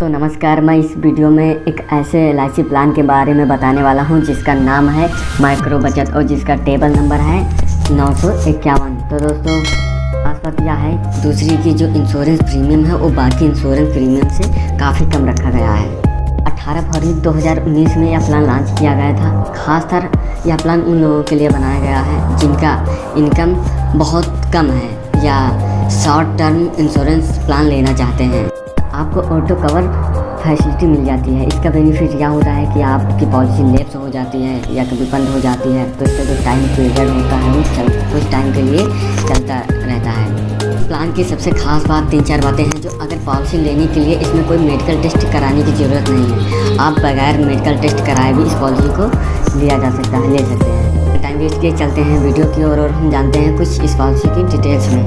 दोस्तों नमस्कार। मैं इस वीडियो में एक ऐसे LIC प्लान के बारे में बताने वाला हूं जिसका नाम है माइक्रो बचत और जिसका टेबल नंबर है 951। तो दोस्तों खास बात यह है दूसरी की जो इंश्योरेंस प्रीमियम है वो बाकी इंश्योरेंस प्रीमियम से काफ़ी कम रखा गया है। 18 फरवरी 2019 में यह प्लान लॉन्च किया गया था। खासकर यह प्लान उन लोगों के लिए बनाया गया है जिनका इनकम बहुत कम है या शॉर्ट टर्म इंश्योरेंस प्लान लेना चाहते हैं। आपको ऑटो कवर फैसिलिटी मिल जाती है। इसका बेनिफिट यह होता है कि आपकी पॉलिसी लैप्स हो जाती है या कभी बंद हो जाती है तो इसका जो टाइम पीरियड होता है वो कुछ टाइम के लिए चलता रहता है। प्लान की सबसे खास बात 3-4 बातें हैं जो अगर पॉलिसी लेने के लिए इसमें कोई मेडिकल टेस्ट कराने की ज़रूरत नहीं है। आप बगैर मेडिकल टेस्ट कराए भी इस पॉलिसी को लिया जा सकता है, ले सकते हैं। टाइम वेस्ट किए चलते हैं वीडियो की ओर और हम जानते हैं कुछ इस पॉलिसी की डिटेल्स में।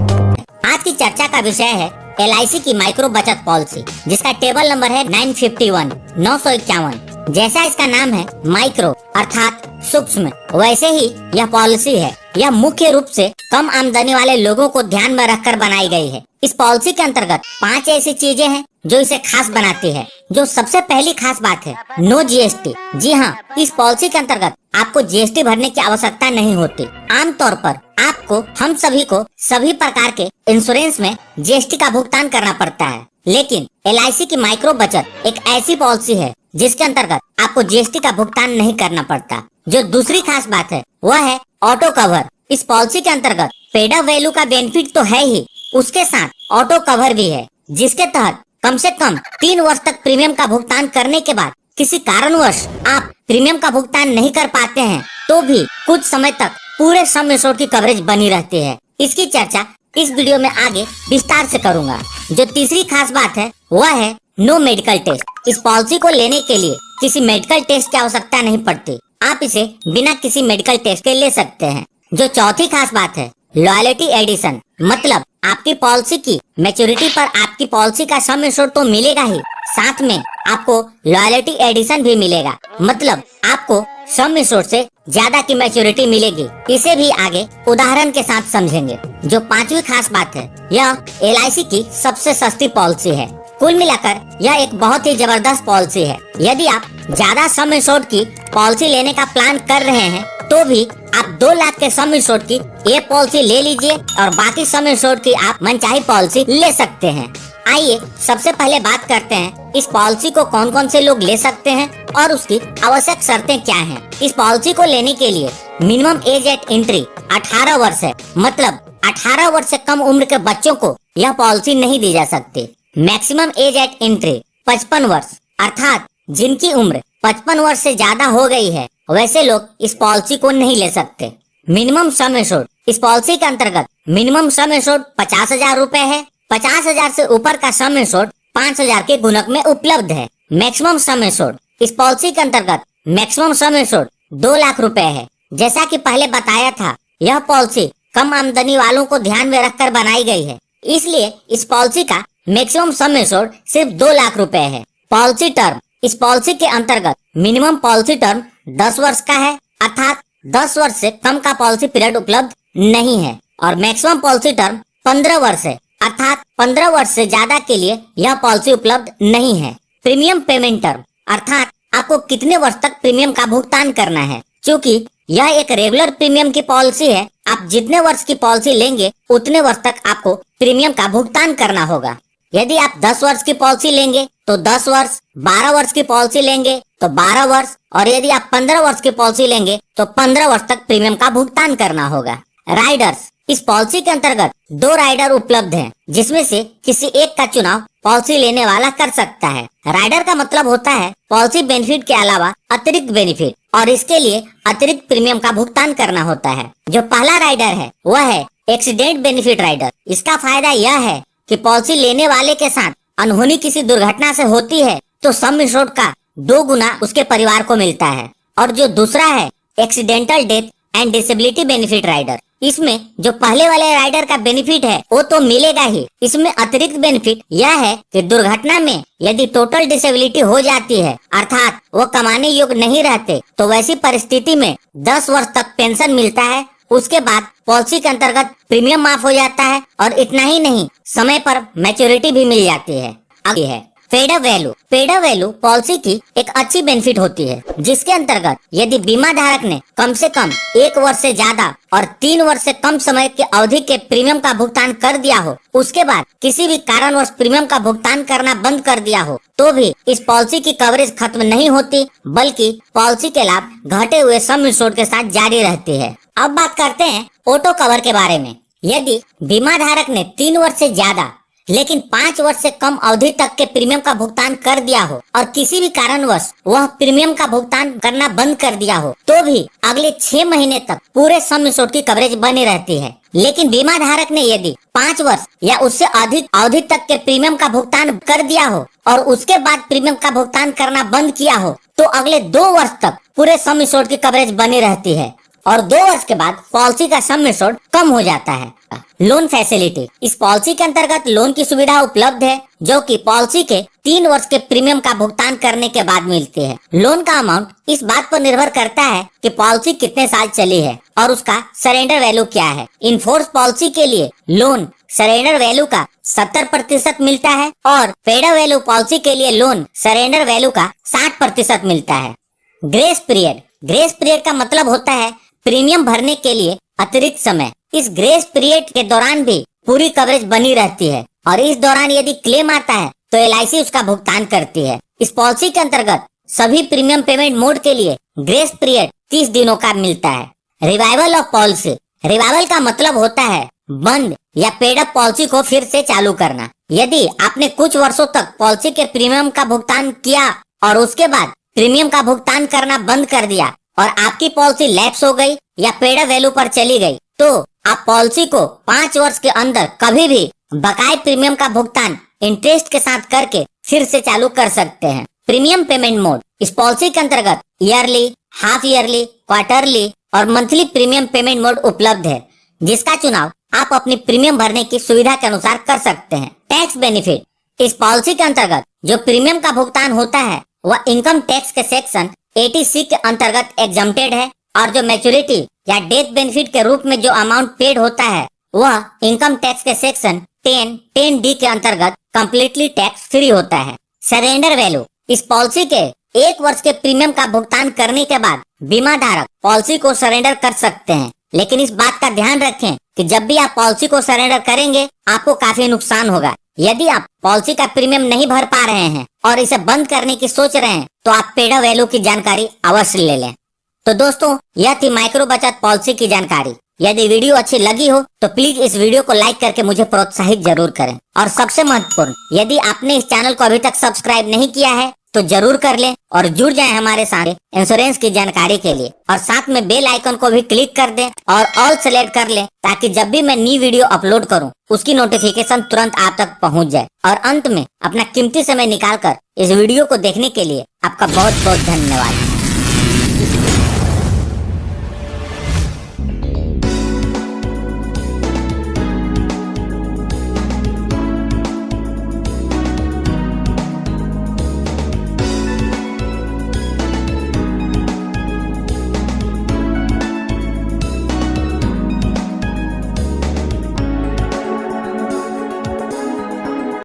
आज की चर्चा का विषय है LIC की माइक्रो बचत पॉलिसी जिसका टेबल नंबर है 951। जैसा इसका नाम है माइक्रो अर्थात सूक्ष्म, वैसे ही यह पॉलिसी है। यह मुख्य रूप से कम आमदनी वाले लोगों को ध्यान में रखकर बनाई गई है। इस पॉलिसी के अंतर्गत 5 ऐसी चीजें हैं जो इसे खास बनाती है। जो सबसे पहली खास बात है नो GST। जी हाँ, इस पॉलिसी के अंतर्गत आपको GST भरने की आवश्यकता नहीं होती। आमतौर पर आपको हम सभी को सभी प्रकार के इंश्योरेंस में GST का भुगतान करना पड़ता है, लेकिन LIC की माइक्रो बचत एक ऐसी पॉलिसी है जिसके अंतर्गत आपको GST का भुगतान नहीं करना पड़ता। जो दूसरी खास बात है वह है ऑटो कवर। इस पॉलिसी के अंतर्गत पेड अप वैल्यू का बेनिफिट तो है ही, उसके साथ ऑटो कवर भी है जिसके तहत कम से कम 3 वर्ष तक प्रीमियम का भुगतान करने के बाद किसी कारणवश आप प्रीमियम का भुगतान नहीं कर पाते हैं तो भी कुछ समय तक पूरे सम एश्योर्ड की कवरेज बनी रहती है। इसकी चर्चा इस वीडियो में आगे विस्तार से करूंगा। जो तीसरी खास बात है वह है नो मेडिकल टेस्ट। इस पॉलिसी को लेने के लिए किसी मेडिकल टेस्ट की आवश्यकता नहीं पड़ती। आप इसे बिना किसी मेडिकल टेस्ट के ले सकते हैं। जो चौथी खास बात है लॉयल्टी एडिशन, मतलब आपकी पॉलिसी की मैच्योरिटी पर आपकी पॉलिसी का सम एश्योर्ड तो मिलेगा ही, साथ में आपको लॉयल्टी एडिशन भी मिलेगा, मतलब आपको सम एश्योर्ड से ज्यादा की मैच्योरिटी मिलेगी। इसे भी आगे उदाहरण के साथ समझेंगे। जो 5वीं खास बात है यह LIC की सबसे सस्ती पॉलिसी है। कुल मिलाकर यह एक बहुत ही जबरदस्त पॉलिसी है। यदि आप ज्यादा सम एश्योर्ड की पॉलिसी लेने का प्लान कर रहे हैं तो भी आप 2 लाख के सम एश्योर्ड की ये पॉलिसी ले लीजिए और बाकी सम एश्योर्ड की आप मनचाही पॉलिसी ले सकते हैं। आइए सबसे पहले बात करते हैं इस पॉलिसी को कौन कौन से लोग ले सकते हैं और उसकी आवश्यक शर्तें क्या हैं। इस पॉलिसी को लेने के लिए मिनिमम एज एट एंट्री 18 वर्ष है, मतलब 18 वर्ष से कम उम्र के बच्चों को यह पॉलिसी नहीं दी जा सकती। मैक्सिमम एज एट एंट्री 55 वर्ष, अर्थात जिनकी उम्र 55 वर्ष से ज्यादा हो गई है वैसे लोग इस पॉलिसी को नहीं ले सकते। मिनिमम सम एश्योर्ड, इस पॉलिसी के अंतर्गत मिनिमम सम एश्योर्ड 50,000 रूपए है। 50,000 से ऊपर का सम एश्योर्ड 5,000 के गुणक में उपलब्ध है। मैक्सिमम सम एश्योर्ड, इस पॉलिसी के अंतर्गत मैक्सिमम सम एश्योर्ड 2 लाख रुपए है। जैसा कि पहले बताया था यह पॉलिसी कम आमदनी वालों को ध्यान में रखकर बनाई गई है, इसलिए इस पॉलिसी का मैक्सिमम सम एश्योर्ड सिर्फ 2 लाख रुपए है। पॉलिसी टर्म, इस पॉलिसी के अंतर्गत मिनिमम पॉलिसी टर्म 10 वर्ष का है, अर्थात 10 वर्ष से कम का पॉलिसी पीरियड उपलब्ध नहीं है। और मैक्सिमम पॉलिसी टर्म 15 वर्ष है, अर्थात 15 वर्ष से ज्यादा के लिए यह पॉलिसी उपलब्ध नहीं है। प्रीमियम पेमेंट टर्म, अर्थात आपको कितने वर्ष तक प्रीमियम का भुगतान करना है। क्योंकि यह एक रेगुलर प्रीमियम की पॉलिसी है, आप जितने वर्ष की पॉलिसी लेंगे उतने वर्ष तक आपको प्रीमियम का भुगतान करना होगा। यदि आप 10 वर्ष की पॉलिसी लेंगे तो 10 वर्ष, 12 वर्ष की पॉलिसी लेंगे तो 12 वर्ष, और यदि आप 15 वर्ष की पॉलिसी लेंगे तो 15 वर्ष तक प्रीमियम का भुगतान करना होगा। राइडर्स, इस पॉलिसी के अंतर्गत 2 राइडर उपलब्ध हैं, जिसमें से किसी एक का चुनाव पॉलिसी लेने वाला कर सकता है। राइडर का मतलब होता है पॉलिसी बेनिफिट के अलावा अतिरिक्त बेनिफिट, और इसके लिए अतिरिक्त प्रीमियम का भुगतान करना होता है। जो पहला राइडर है वह है एक्सीडेंट बेनिफिट राइडर। इसका फायदा यह है कि पॉलिसी लेने वाले के साथ अनहोनी किसी दुर्घटना से होती है तो सम एश्योर्ड का 2 गुना उसके परिवार को मिलता है। और जो दूसरा है accidental death and disability benefit rider, इसमें जो पहले वाले राइडर का बेनिफिट है वो तो मिलेगा ही, इसमें अतिरिक्त बेनिफिट यह है कि दुर्घटना में यदि टोटल डिसेबिलिटी हो जाती है, अर्थात वो कमाने योग्य नहीं रहते, तो वैसी परिस्थिति में 10 वर्ष तक पेंशन मिलता है। उसके बाद पॉलिसी के अंतर्गत प्रीमियम माफ हो जाता है और इतना ही नहीं, समय पर मैच्योरिटी भी मिल जाती है। आगे है पेड अप वैल्यू पॉलिसी की एक अच्छी बेनिफिट होती है, जिसके अंतर्गत यदि बीमा धारक ने कम से कम 1 वर्ष से ज्यादा और 3 वर्ष से कम समय की अवधि के प्रीमियम का भुगतान कर दिया हो, उसके बाद किसी भी कारणवश प्रीमियम का भुगतान करना बंद कर दिया हो, तो भी इस पॉलिसी की कवरेज खत्म नहीं होती, बल्कि पॉलिसी के लाभ घटे हुए सम इंश्योर्ड के साथ जारी रहती है। अब बात करते हैं ऑटो कवर के बारे में। यदि बीमा धारक ने 3 वर्ष से ज्यादा लेकिन 5 वर्ष से कम अवधि तक के प्रीमियम का भुगतान कर दिया हो और किसी भी कारणवश वह प्रीमियम का भुगतान करना बंद कर दिया हो, तो भी अगले 6 महीने तक पूरे सम इंश्योर्ड की कवरेज बनी रहती है। लेकिन बीमा धारक ने यदि 5 वर्ष या उससे अधिक अवधि तक के प्रीमियम का भुगतान कर दिया हो और उसके बाद प्रीमियम का भुगतान करना बंद किया हो, तो अगले 2 वर्ष तक पूरे सम इंश्योर्ड की कवरेज बनी रहती है और 2 वर्ष के बाद पॉलिसी का सम इंश्योर्ड कम हो जाता है। लोन फैसिलिटी, इस पॉलिसी के अंतर्गत लोन की सुविधा उपलब्ध है, जो कि पॉलिसी के 3 वर्ष के प्रीमियम का भुगतान करने के बाद मिलती है। लोन का अमाउंट इस बात पर निर्भर करता है कि पॉलिसी कितने साल चली है और उसका सरेंडर वैल्यू क्या है। इनफोर्स पॉलिसी के लिए लोन सरेंडर वैल्यू का 70% मिलता है और पेड अप वैल्यू पॉलिसी के लिए लोन सरेंडर वैल्यू का 60% मिलता है। ग्रेस पीरियड का मतलब होता है प्रीमियम भरने के लिए अतिरिक्त समय। इस ग्रेस पीरियड के दौरान भी पूरी कवरेज बनी रहती है और इस दौरान यदि क्लेम आता है तो LIC उसका भुगतान करती है। इस पॉलिसी के अंतर्गत सभी प्रीमियम पेमेंट मोड के लिए ग्रेस पीरियड 30 दिनों का मिलता है। रिवाइवल ऑफ पॉलिसी, रिवाइवल का मतलब होता है बंद या पेड अप पॉलिसी को फिर से चालू करना। यदि आपने कुछ वर्षों तक पॉलिसी के प्रीमियम का भुगतान किया और उसके बाद प्रीमियम का भुगतान करना बंद कर दिया और आपकी पॉलिसी लैप्स हो गई या पेड अप वैल्यू पर चली गई, तो आप पॉलिसी को 5 वर्ष के अंदर कभी भी बकाये प्रीमियम का भुगतान इंटरेस्ट के साथ करके फिर से चालू कर सकते हैं। प्रीमियम पेमेंट मोड, इस पॉलिसी के अंतर्गत ईयरली, हाफ ईयरली, क्वार्टरली और मंथली प्रीमियम पेमेंट मोड उपलब्ध है, जिसका चुनाव आप अपनी प्रीमियम भरने की सुविधा के अनुसार कर सकते हैं। टैक्स बेनिफिट, इस पॉलिसी के अंतर्गत जो प्रीमियम का भुगतान होता है वह इनकम टैक्स के सेक्शन 80C के अंतर्गत एग्जम्प्टेड है और जो मैच्योरिटी या डेथ बेनिफिट के रूप में जो अमाउंट पेड होता है वह इनकम टैक्स के सेक्शन 10D के अंतर्गत कम्प्लीटली टैक्स फ्री होता है। सरेंडर वैल्यू, इस पॉलिसी के 1 वर्ष के प्रीमियम का भुगतान करने के बाद बीमा धारक पॉलिसी को सरेंडर कर सकते हैं, लेकिन इस बात का ध्यान रखें कि जब भी आप पॉलिसी को सरेंडर करेंगे आपको काफी नुकसान होगा। यदि आप पॉलिसी का प्रीमियम नहीं भर पा रहे हैं और इसे बंद करने की सोच रहे हैं तो आप पेड अप वैल्यू की जानकारी अवश्य ले लें। तो दोस्तों, यह थी माइक्रो बचत पॉलिसी की जानकारी। यदि वीडियो अच्छी लगी हो तो प्लीज इस वीडियो को लाइक करके मुझे प्रोत्साहित जरूर करें। और सबसे महत्वपूर्ण, यदि आपने इस चैनल को अभी तक सब्सक्राइब नहीं किया है तो जरूर कर लें और जुड़ जाएं हमारे साथ इंश्योरेंस की जानकारी के लिए। और साथ में बेल आइकन को भी क्लिक कर दें और ऑल सेलेक्ट कर लें, ताकि जब भी मैं नई वीडियो अपलोड करूं उसकी नोटिफिकेशन तुरंत आप तक पहुंच जाए। और अंत में अपना कीमती समय निकालकर इस वीडियो को देखने के लिए आपका बहुत बहुत धन्यवाद।